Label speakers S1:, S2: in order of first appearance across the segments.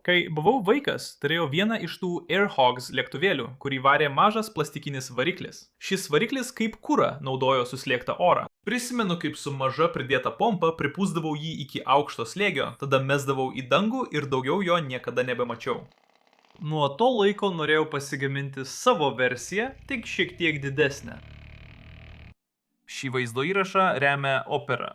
S1: Kai buvau vaikas, turėjau vieną iš tų Airhogs lėktuvėlių, kurį varė mažas plastikinis variklis. Šis variklis kaip kūrą naudojo suslėgtą orą. Prisimenu, kaip su maža pridėta pompa pripūsdavau jį iki aukšto slėgio, tada mesdavau į dangų ir daugiau jo niekada nebemačiau. Nuo to laiko norėjau pasigaminti savo versiją, tik šiek tiek didesnę. Šį vaizdo įrašą remia Opera.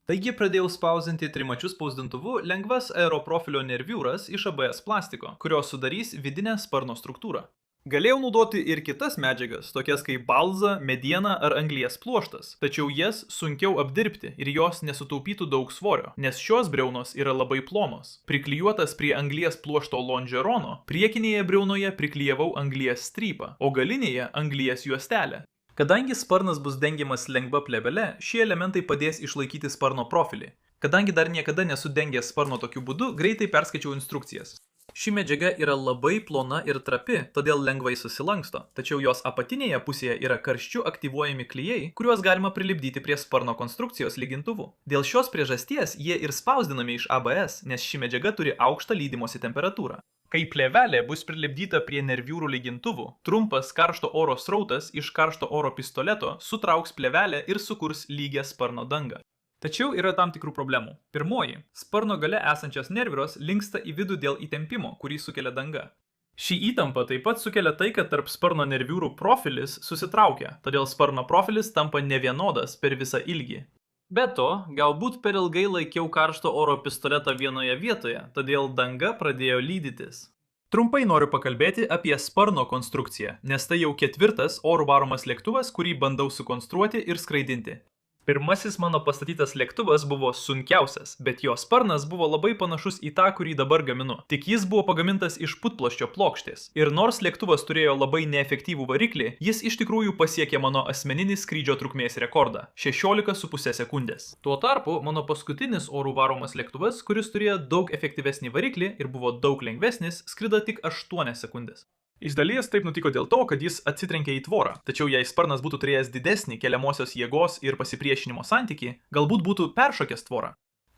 S1: Taigi pradėjau spausdinti trimačiu spausdintuvu lengvas aeroprofilio nerviūras iš ABS plastiko, kurios sudarys vidinę sparno struktūrą. Galėjau naudoti ir kitas medžiagas, tokias kaip balza, mediena ar anglies pluoštas, tačiau jas sunkiau apdirbti ir jos nesutaupytų daug svorio, nes šios briaunos yra labai plomos. Priklijuotas prie anglies pluošto lonžerono, priekinėje briaunoje priklijavau anglies strypą, o galinėje anglies juostelę. Kadangi sparnas bus dengiamas lengva plėvele, šie elementai padės išlaikyti sparno profilį. Kadangi dar niekada nesu dengęs sparno tokiu būdu, greitai perskaičiau instrukcijas. Ši medžiaga yra labai plona ir trapi, todėl lengvai susilanksto, tačiau jos apatinėje pusėje yra karščiu aktyvuojami klijai, kuriuos galima prilipdyti prie sparno konstrukcijos lygintuvų. Dėl šios priežasties jie ir spausdinami iš ABS, nes ši medžiaga turi aukštą lydimosi temperatūrą. Kai plėvelė bus prilipdyta prie nerviūrų lygintuvų, trumpas karšto oro srautas iš karšto oro pistoleto sutrauks plėvelę ir sukurs lygią sparno dangą. Tačiau yra tam tikrų problemų. Pirmoji, sparno gale esančios nerviros linksta į vidų dėl įtempimo, kurį sukelia danga. Ši įtampa taip pat sukelia tai, kad tarp sparno nerviūrų profilis susitraukia, todėl sparno profilis tampa nevienodas per visą ilgį. Be to, galbūt per ilgai laikiau karšto oro pistoletą vienoje vietoje, todėl danga pradėjo lydytis. Trumpai noriu pakalbėti apie sparno konstrukciją, nes tai jau ketvirtas oro varomas lėktuvas, kurį bandau sukonstruoti ir skraidinti. Pirmasis mano pastatytas lėktuvas buvo sunkiausias, bet jo sparnas buvo labai panašus į tą, kurį dabar gaminu. Tik jis buvo pagamintas iš putplasčio plokštės. Ir nors lėktuvas turėjo labai neefektyvų variklį, jis iš tikrųjų pasiekė mano asmeninį skrydžio trukmės rekordą – 16,5 sekundės. Tuo tarpu mano paskutinis orų varomas lėktuvas, kuris turėjo daug efektyvesnį variklį ir buvo daug lengvesnis, skrido tik 8 sekundės. Iš dalies taip nutiko dėl to, kad jis atsitrenkė į tvorą, tačiau jei sparnas būtų turėjęs didesnį keliamosios jėgos ir pasipriešinimo santykį, galbūt būtų peršokęs tvorą.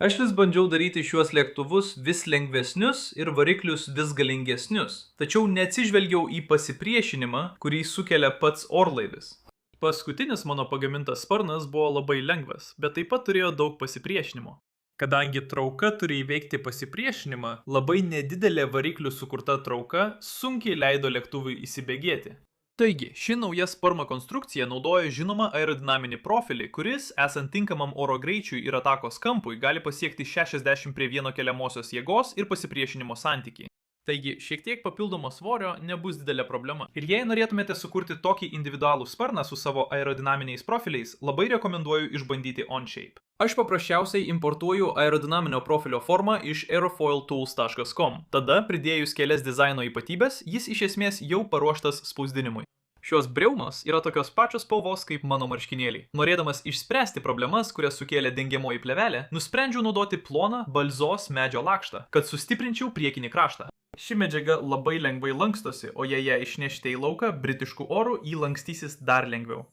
S1: Aš vis bandžiau daryti šiuos lėktuvus vis lengvesnius ir variklius vis galingesnius, tačiau neatsižvelgiau į pasipriešinimą, kurį sukelia pats orlaivis. Paskutinis mano pagamintas sparnas buvo labai lengvas, bet taip pat turėjo daug pasipriešinimo. Kadangi trauka turi įveikti pasipriešinimą, labai nedidelė variklių sukurta trauka sunkiai leido lėktuvui įsibėgėti. Taigi, ši nauja sparno konstrukcija naudoja žinomą aerodinaminį profilį, kuris, esant tinkamam oro greičiui ir atakos kampui, gali pasiekti 60:1 keliamosios jėgos ir pasipriešinimo santykį. Taigi, šiek tiek papildomo svorio nebus didelė problema. Ir jei norėtumėte sukurti tokį individualų sparną su savo aerodinaminiais profiliais, labai rekomenduoju išbandyti Onshape. Aš paprasčiausiai importuoju aerodinaminio profilio formą iš aerofoiltools.com. Tada, pridėjus kelias dizaino ypatybės, jis iš esmės jau paruoštas spausdinimui. Šios briaunos yra tokios pačios spalvos kaip mano marškinėliai. Norėdamas išspręsti problemas, kurias sukėlė dengiamoji plėvelė, nusprendžiau naudoti ploną balzos medžio lakštą, kad sustiprinčiau priekinį kraštą. Ši medžiaga labai lengvai lankstosi, o jei ją išnešite į lauką, britiškų orų jį lankstysis dar lengviau.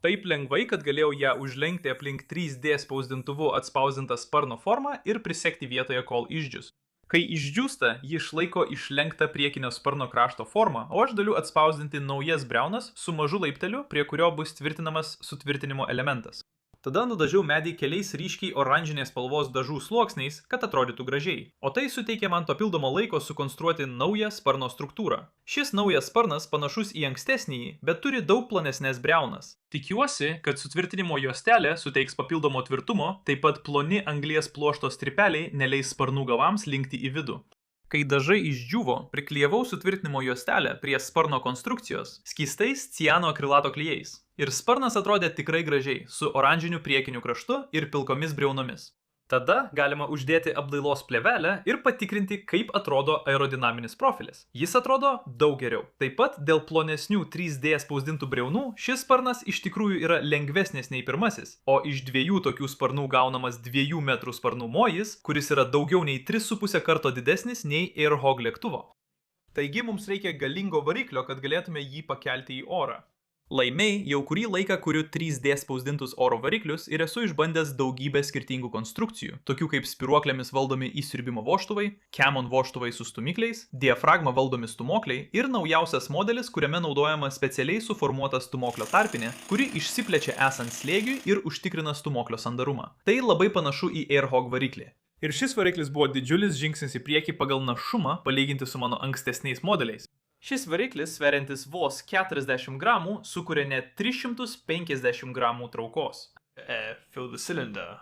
S1: Taip lengvai, kad galėjau ją užlenkti aplink 3D spausdintuvu atspausdintą sparno formą ir prisekti vietoje, kol išdžius. Kai išdžiūsta, ji išlaiko išlenktą priekinio sparno krašto formą, o aš galiu atspausdinti naujas briaunas su mažu laipteliu, prie kurio bus tvirtinamas sutvirtinimo elementas. Tada nudažiau medį keliais ryškiai oranžinės spalvos dažų sluoksniais, kad atrodytų gražiai. O tai suteikė man papildomo laiko sukonstruoti naują sparno struktūrą. Šis naujas sparnas panašus į ankstesnįjį, bet turi daug plonesnės briaunas. Tikiuosi, kad sutvirtinimo juostelė suteiks papildomo tvirtumo, taip pat ploni anglies pluošto strypeliai neleis sparnų galams linkti į vidų. Kai dažai išdžiūvo, priklijavau sutvirtinimo juostelę prie sparno konstrukcijos skystais ciano akrilato klijais. Ir sparnas atrodė tikrai gražiai, su oranžiniu priekiniu kraštu ir pilkomis briaunomis. Tada galima uždėti apdailos plėvelę ir patikrinti, kaip atrodo aerodinaminis profilis. Jis atrodo daug geriau. Taip pat dėl plonesnių 3D spausdintų briaunų šis sparnas iš tikrųjų yra lengvesnis nei pirmasis, o iš dviejų tokių sparnų gaunamas 2 metrų sparnų mojis, kuris yra daugiau nei 3,5 karto didesnis nei Airhog lėktuvo. Taigi mums reikia galingo variklio, kad galėtume jį pakelti į orą. Laimiai jau kurį laiką kuriu 3D spausdintus oro variklius ir esu išbandęs daugybę skirtingų konstrukcijų, tokių kaip spiruoklėmis valdomi įsiurbimo vožtuvai, Camon vožtuvai su stumikliais, diafragma valdomi stūmokliai ir naujausias modelis, kuriame naudojama specialiai suformuota stūmoklio tarpinė, kuri išsiplečia esant slėgiui ir užtikrina stūmoklio sandarumą. Tai labai panašu į Airhog variklį. Ir šis variklis buvo didžiulis žingsnis į priekį pagal našumą palyginti su mano ankstesniais modeliais. Šis variklis, sveriantis vos 40 gramų, sukuria net 350 gramų traukos. Fill the cylinder.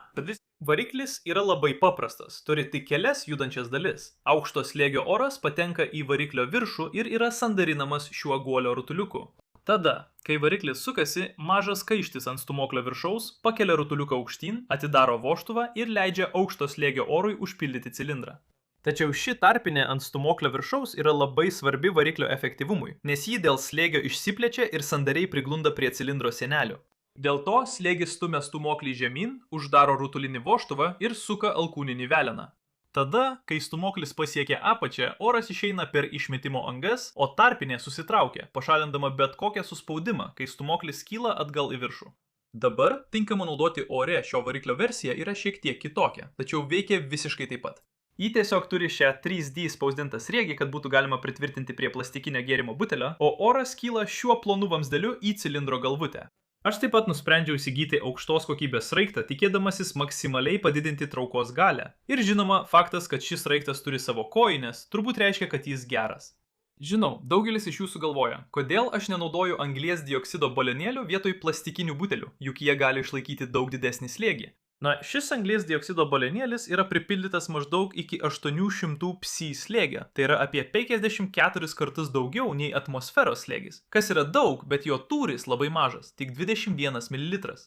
S1: Variklis yra labai paprastas, turi tik kelias judančias dalis. Aukšto slėgio oras patenka į variklio viršų ir yra sandarinamas šiuo guolio rutuliuku. Tada, kai variklis sukasi, mažas kaištis ant stūmoklio viršaus pakelia rutuliuką aukštyn, atidaro vožtuvą ir leidžia aukšto slėgio orui užpildyti cilindrą. Tačiau ši tarpinė ant stūmoklio viršaus yra labai svarbi variklio efektyvumui, nes ji dėl slėgio išsiplečia ir sandariai priglunda prie cilindro sienelių. Dėl to slėgis stumia stūmoklį žemyn, uždaro rutulinį vožtuvą ir suka alkūninį veleną. Tada, kai stūmoklis pasiekia apačią, oras išeina per išmetimo angas, o tarpinė susitraukia, pašalindama bet kokią suspaudimą, kai stūmoklis kyla atgal į viršų. Dabar tinkama naudoti ore šio variklio versija yra šiek tiek kitokia, tačiau veikia visiškai taip pat. Ji tiesiog turi šią 3D spausdintą sriegį, kad būtų galima pritvirtinti prie plastikinio gėrimo butelio, o oras kyla šiuo plonu vamzdeliu į cilindro galvutę. Aš taip pat nusprendžiau įsigyti aukštos kokybės sraigtą, tikėdamasis maksimaliai padidinti traukos galią. Ir žinoma, faktas, kad šis sraigtas turi savo kojines, turbūt reiškia, kad jis geras. Žinau, daugelis iš jūsų galvoja, kodėl aš nenaudoju anglies dioksido balionėlių vietoj plastikinių butelių, juk jie gali išlaikyti daug didesnį slėgį. Na, šis anglies dioksido balionėlis yra pripildytas maždaug iki 800 psi slėgio, tai yra apie 54 kartus daugiau nei atmosferos slėgis, kas yra daug, bet jo tūris labai mažas, tik 21 ml.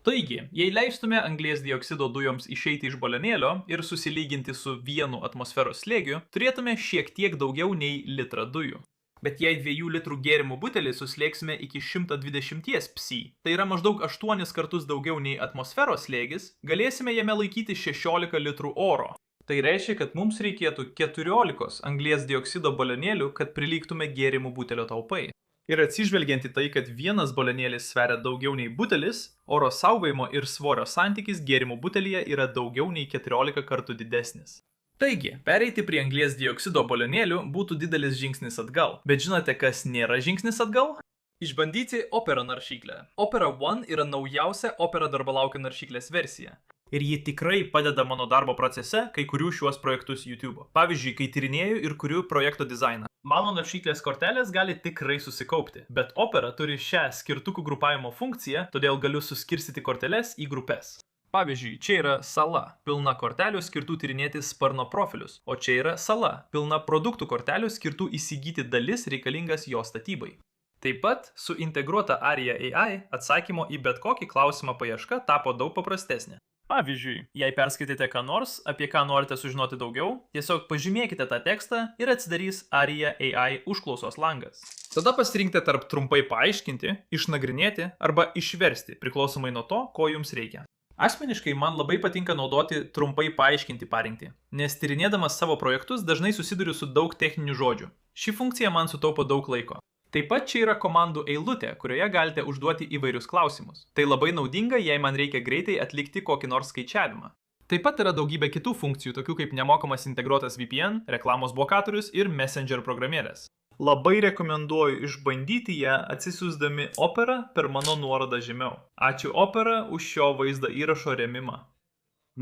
S1: Taigi, jei leistume anglies dioksido dujoms išeiti iš balionėlio ir susilyginti su 1 atmosferos slėgiu, turėtume šiek tiek daugiau nei litrą dujų. Bet jei 2 litrų gėrimų butelį suslėgsime iki 120 psi, tai yra maždaug 8 kartus daugiau nei atmosferos slėgis, galėsime jame laikyti 16 litrų oro. Tai reiškia, kad mums reikėtų 14 anglies dioksido balionėlių, kad prilygtume gėrimų butelio talpai. Ir atsižvelgiant į tai, kad vienas balionėlis sveria daugiau nei butelis, oro saugojimo ir svorio santykis gėrimų butelyje yra daugiau nei 14 kartų didesnis. Taigi, pereiti prie anglies dioksido balionėlių būtų didelis žingsnis atgal. Bet žinote, kas nėra žingsnis atgal? Išbandyti Opera naršyklę. Opera One yra naujausia Opera darbalaukio naršyklės versija. Ir ji tikrai padeda mano darbo procese, kai kuriu šiuos projektus YouTube. Pavyzdžiui, kai tyrinėju ir kuriu projekto dizainą. Mano naršyklės kortelės gali tikrai susikaupti, bet Opera turi šią skirtukų grupavimo funkciją, todėl galiu suskirstyti korteles į grupes. Pavyzdžiui, čia yra sala, pilna kortelių skirtų tyrinėti sparno profilius, o čia yra sala, pilna produktų kortelių skirtų įsigyti dalis reikalingas jo statybai. Taip pat su integruota Aria AI atsakymo į bet kokį klausimą paieška tapo daug paprastesnė. Pavyzdžiui, jei perskaitėte ką nors, apie ką norite sužinoti daugiau, tiesiog pažymėkite tą tekstą ir atsidarys Aria AI užklausos langas. Tada pasirinkite tarp trumpai paaiškinti, išnagrinėti arba išversti, priklausomai nuo to, ko jums reikia. Asmeniškai man labai patinka naudoti trumpai paaiškinti parinkti, nes tyrinėdamas savo projektus dažnai susiduriu su daug techninių žodžių. Ši funkcija man sutaupo daug laiko. Taip pat čia yra komandų eilutė, kurioje galite užduoti įvairius klausimus. Tai labai naudinga, jei man reikia greitai atlikti kokį nors skaičiavimą. Taip pat yra daugybė kitų funkcijų, tokių kaip nemokamas integruotas VPN, reklamos blokatorius ir Messenger programėlės. Labai rekomenduoju išbandyti ją atsisiųsdami Opera per mano nuorodą žemiau. Ačiū Opera už šio vaizdo įrašo rėmimą.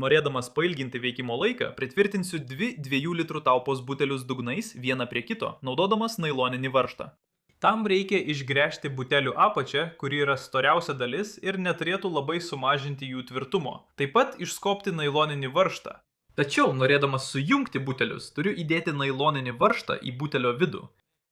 S1: Norėdamas pailginti veikimo laiką, pritvirtinsiu 2 litrų talpos butelius dugnais vieną prie kito, naudodamas nailoninį varžtą. Tam reikia išgręžti butelių apačią, kuri yra storiausia dalis ir neturėtų labai sumažinti jų tvirtumo. Taip pat išskobti nailoninį varžtą. Tačiau, norėdamas sujungti butelius, turiu įdėti nailoninį varžtą į butelio vidų.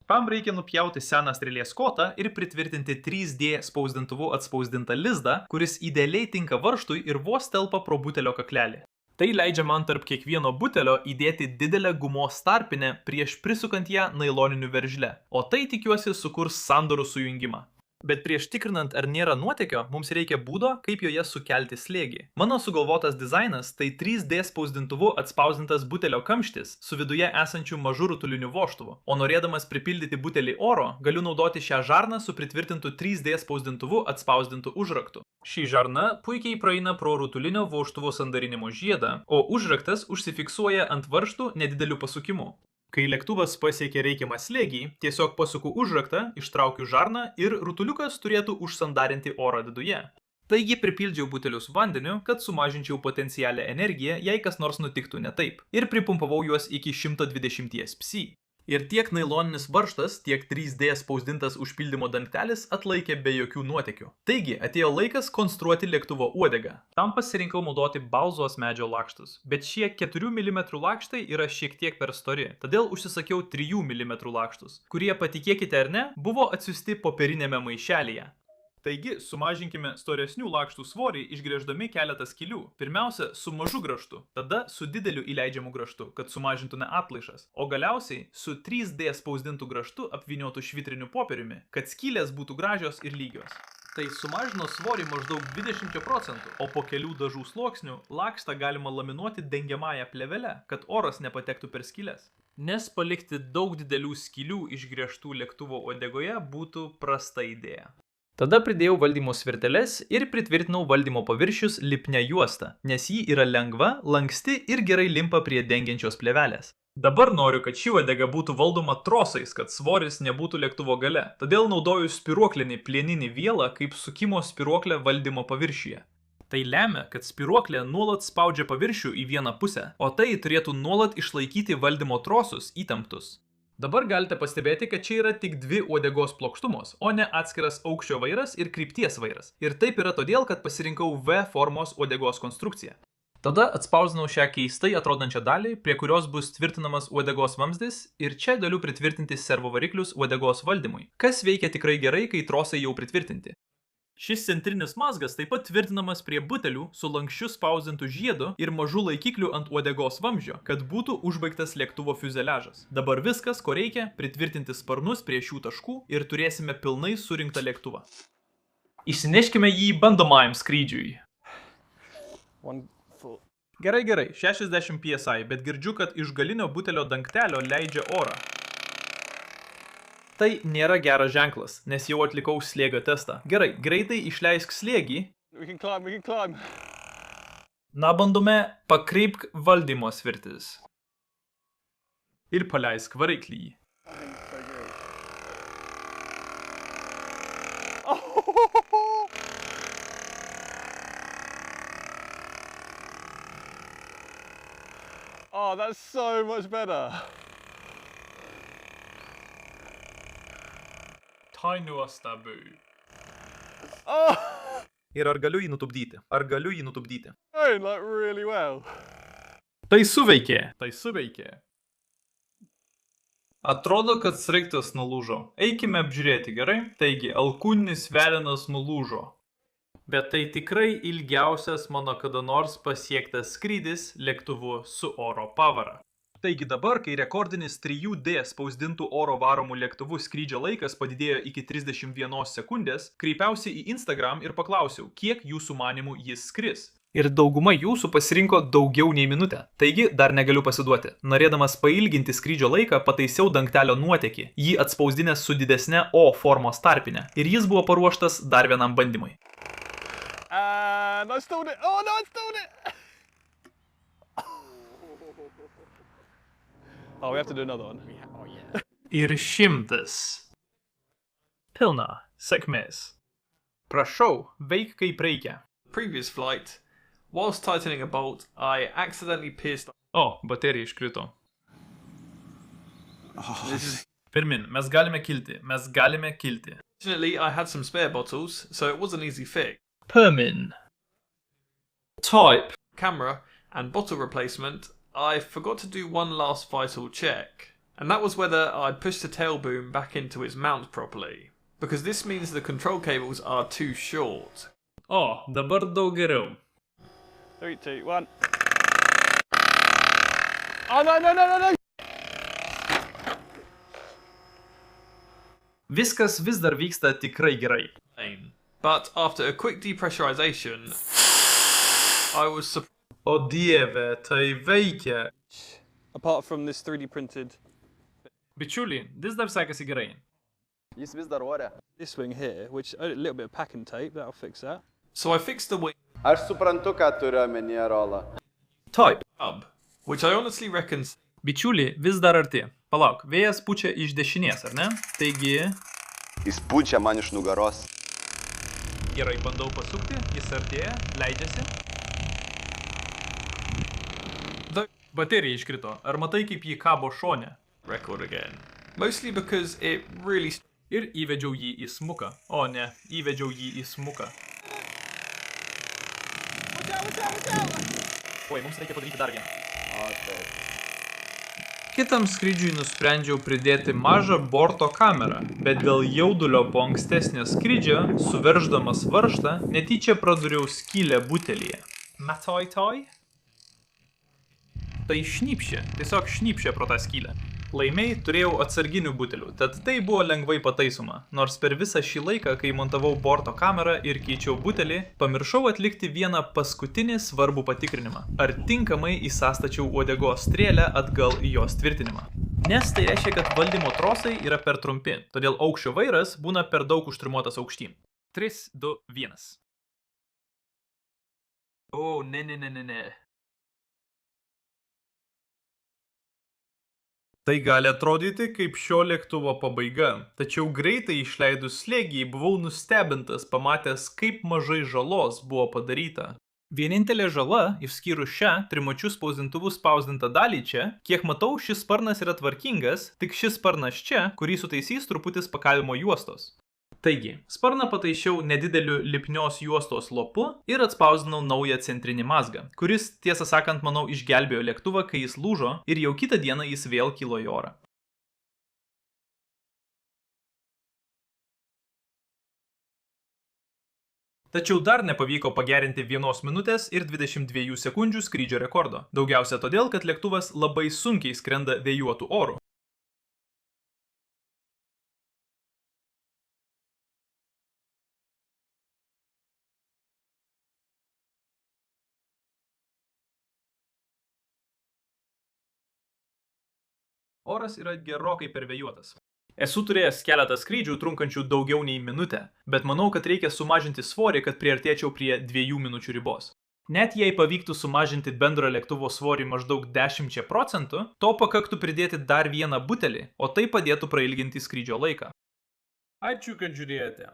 S1: Tam reikia nupjauti seną strėlės kotą ir pritvirtinti 3D spausdintuvu atspausdintą lizdą, kuris idealiai tinka varžtui ir vos telpa pro butelio kaklelį. Tai leidžia man tarp kiekvieno butelio įdėti didelę gumos tarpinę prieš prisukant ją nailoniniu veržle, o tai tikiuosi sukurs sandorų sujungimą. Bet prieš tikrinant, ar nėra nuotėkio, mums reikia būdo, kaip joje sukelti slėgį. Mano sugalvotas dizainas tai 3D spausdintuvu atspausdintas butelio kamštis su viduje esančiu mažu rutuliniu vožtuvu. O norėdamas pripildyti butelį oro, galiu naudoti šią žarną su pritvirtintu 3D spausdintuvu atspausdintu užraktu. Ši žarna puikiai praeina pro rutulinio vožtuvo sandarinimo žiedą, o užraktas užsifiksuoja ant varžtų nedideliu pasukimu. Kai lėktuvas pasiekia reikiamą slėgį, tiesiog pasuku užraktą, ištraukiu žarną ir rutuliukas turėtų užsandarinti orą viduje. Taigi pripildžiau butelius vandeniu, kad sumažinčiau potencialią energiją, jei kas nors nutiktų ne taip, ir pripumpavau juos iki 120 psi. Ir tiek nailoninis varžtas, tiek 3D spausdintas užpildymo dangtelis atlaikė be jokių nuotekių. Taigi, atėjo laikas konstruoti lėktuvo uodegą. Tam pasirinkau naudoti balzos medžio lakštus, bet šie 4 mm lakštai yra šiek tiek per stori, todėl užsisakiau 3 mm lakštus, kurie, patikėkite ar ne, buvo atsiųsti popierinėme maišelyje. Taigi, sumažinkime storesnių lakštų svorį išgręždami keletą skylių. Pirmiausia, su mažu grąžtu, tada su dideliu įleidžiamu grąžtu, kad sumažintume atplaišas, o galiausiai su 3D spausdintu grąžtu apvyniotu švitriniu popieriumi, kad skylės būtų gražios ir lygios. Tai sumažino svorį maždaug 20%, o po kelių dažų sluoksnių lakštą galima laminuoti dengiamąją plėvelę, kad oras nepatektų per skyles. Nes palikti daug didelių skylių išgręžtų lėktuvo uodegoje būtų prasta idėja. Tada pridėjau valdymo svirteles ir pritvirtinau valdymo paviršius lipnia juosta, nes ji yra lengva, lanksti ir gerai limpa prie dengiančios plėvelės. Dabar noriu, kad ši uodega būtų valdoma trosais, kad svoris nebūtų lėktuvo gale, todėl naudoju spiruoklinį plieninį vielą kaip sukimo spiruoklę valdymo paviršiuje. Tai lemia, kad spiruoklė nuolat spaudžia paviršių į vieną pusę, o tai turėtų nuolat išlaikyti valdymo trosus įtemptus. Dabar galite pastebėti, kad čia yra tik dvi uodegos plokštumos, o ne atskiras aukščio vairas ir krypties vairas. Ir taip yra todėl, kad pasirinkau V formos uodegos konstrukciją. Tada atspausdinau šią keistai atrodančią dalį, prie kurios bus tvirtinamas uodegos vamzdis, ir čia galiu pritvirtinti servo variklius uodegos valdymui, kas veikia tikrai gerai, kai trosai jau pritvirtinti. Šis centrinis mazgas taip pat tvirtinamas prie butelių su lankščiu spausdintu žiedu ir mažu laikikliu ant uodegos vamzdžio, kad būtų užbaigtas lėktuvo fiuzeliažas. Dabar viskas, ko reikia, pritvirtinti sparnus prie šių taškų ir turėsime pilnai surinktą lėktuvą. Išsineškime jį bandomajam skrydžiui. Gerai, 60 psi, bet girdžiu, kad iš galinio butelio dangtelio leidžia orą. Tai nėra geras ženklas, nes jau atlikau slėgio testą. Gerai, greitai išleisk slėgį.
S2: We can climb.
S1: Na, bandome, pakreipk valdymo svirtis. Ir paleisk variklį.
S2: Oh, that's so much better.
S1: Tai nuostabu.
S2: Oh,
S1: Ir ar galiu jį nutupdyti?
S2: going like really well.
S1: Tai suveikė. Atrodo, kad sraigtas nulūžo. Eikime apžiūrėti, gerai? Taigi, alkūninis velenas nulūžo. Bet tai tikrai ilgiausias mano kada nors pasiektas skrydis lėktuvu su oro pavara. Taigi dabar, kai rekordinis 3D spausdintų oro varomų lėktuvų skrydžio laikas padidėjo iki 31 sekundės, kreipiausi į Instagram ir paklausiau, kiek jūsų manimų jis skris. Ir dauguma jūsų pasirinko daugiau nei minutę. Taigi dar negaliu pasiduoti. Norėdamas pailginti skrydžio laiką, pataisiau dangtelio nuotėkį, jį atspausdinęs su didesne O formos tarpine. Ir jis buvo paruoštas dar vienam bandymui.
S2: And I stalled it. Oh no, I stalled it. Oh, we have to do another one.
S3: Oh, yeah.
S1: Ir 100. Pilna sėkmės. Prašau, veik kaip reikia.
S3: Previous flight, whilst tightening a bolt, I accidentally pierced.
S1: O, baterija iškrito. Pirmin, mes galime kilti.
S3: Fortunately, I had some spare bottles, so it was an easy fix.
S1: Pirmin. Type.
S3: Camera and bottle replacement. I forgot to do one last vital check, and that was whether I'd pushed the tail boom back into its mount properly, because this means the control cables are too short.
S1: O, dabar daug geriau.
S2: 3, 2, 1. Oh no!
S1: Viskas vis dar vyksta tikrai gerai.
S3: But after a quick depressurization, I was surprised.
S1: O dieve, tai veikia.
S2: Apart from this 3D printed,
S1: Bičiuliai, vis dar sekasi gerai.
S2: Jis vis dar ore. This wing here, which a little bit of packing tape, that'll fix that.
S3: So I fixed the wing
S4: Aš suprantu, ką turiu omenyje, Rola.
S1: Taip.
S3: hub, which I honestly reckon
S1: Bičiuliai, vis dar arti. Palauk, vėjas pučia iš dešinės, ar ne? Taigi...
S4: Jis pučia man iš nugaros.
S1: Gerai, bandau pasukti, jis artėja, leidžiasi. Baterija iškrito. Ar matai, kaip jį kabo šone?
S3: record again. Mostly because it really
S1: Ir įvedžiau jį į smuką. O ne, įvedžiau jį į smuką. Oi, mums reikia padaryti dar vieną. Kitam skrydžiui nusprendžiau pridėti mažą borto kamerą, bet dėl jaudulio po ankstesnio skrydžio, suverždamas varžtą, netyčia praduriau skylę butelyje. Matoj toj? Tai šnypšė, tiesiog šnypšė pro tą skylę. Laimiai turėjau atsarginių butelių, tad tai buvo lengvai pataisoma, nors per visą šį laiką, kai montavau borto kamerą ir keičiau butelį, pamiršau atlikti vieną paskutinį svarbų patikrinimą. Ar tinkamai įsastačiau uodegos strėlę atgal į jos tvirtinimą. Nes tai reiškia, kad valdymo trosai yra per trumpi, todėl aukščio vairas būna per daug užtrimuotas aukštyn. 3, 2, 1. O, ne. Tai gali atrodyti kaip šio lėktuvo pabaiga, tačiau greitai išleidus slėgį buvau nustebintas pamatęs, kaip mažai žalos buvo padaryta. Vienintelė žala, išskyrus šią trimačių spausdintuvų spausdintą dalį čia, kiek matau, šis sparnas yra tvarkingas, tik šis sparnas čia, kurį sutaisys truputis pakavimo juostos. Taigi, sparną pataišiau nedideliu lipnios juostos lopu ir atspausdinau naują centrinį mazgą, kuris, tiesą sakant, manau, išgelbėjo lėktuvą, kai jis lūžo ir jau kitą dieną jis vėl kilo į orą. Tačiau dar nepavyko pagerinti 1 minutės ir 22 sekundžių skrydžio rekordo. Daugiausia todėl, kad lėktuvas labai sunkiai skrenda vėjuotų orų. Oras yra gerokai per vėjuotas. Esu turėjęs keletą skrydžių trunkančių daugiau nei minutę, bet manau, kad reikia sumažinti svorį, kad priartėčiau prie 2 minučių ribos. Net jei pavyktų sumažinti bendro lėktuvo svorį maždaug 10%, to pakaktų pridėti dar vieną butelį, o tai padėtų prailginti skrydžio laiką. Ačiū, kad žiūrėjote.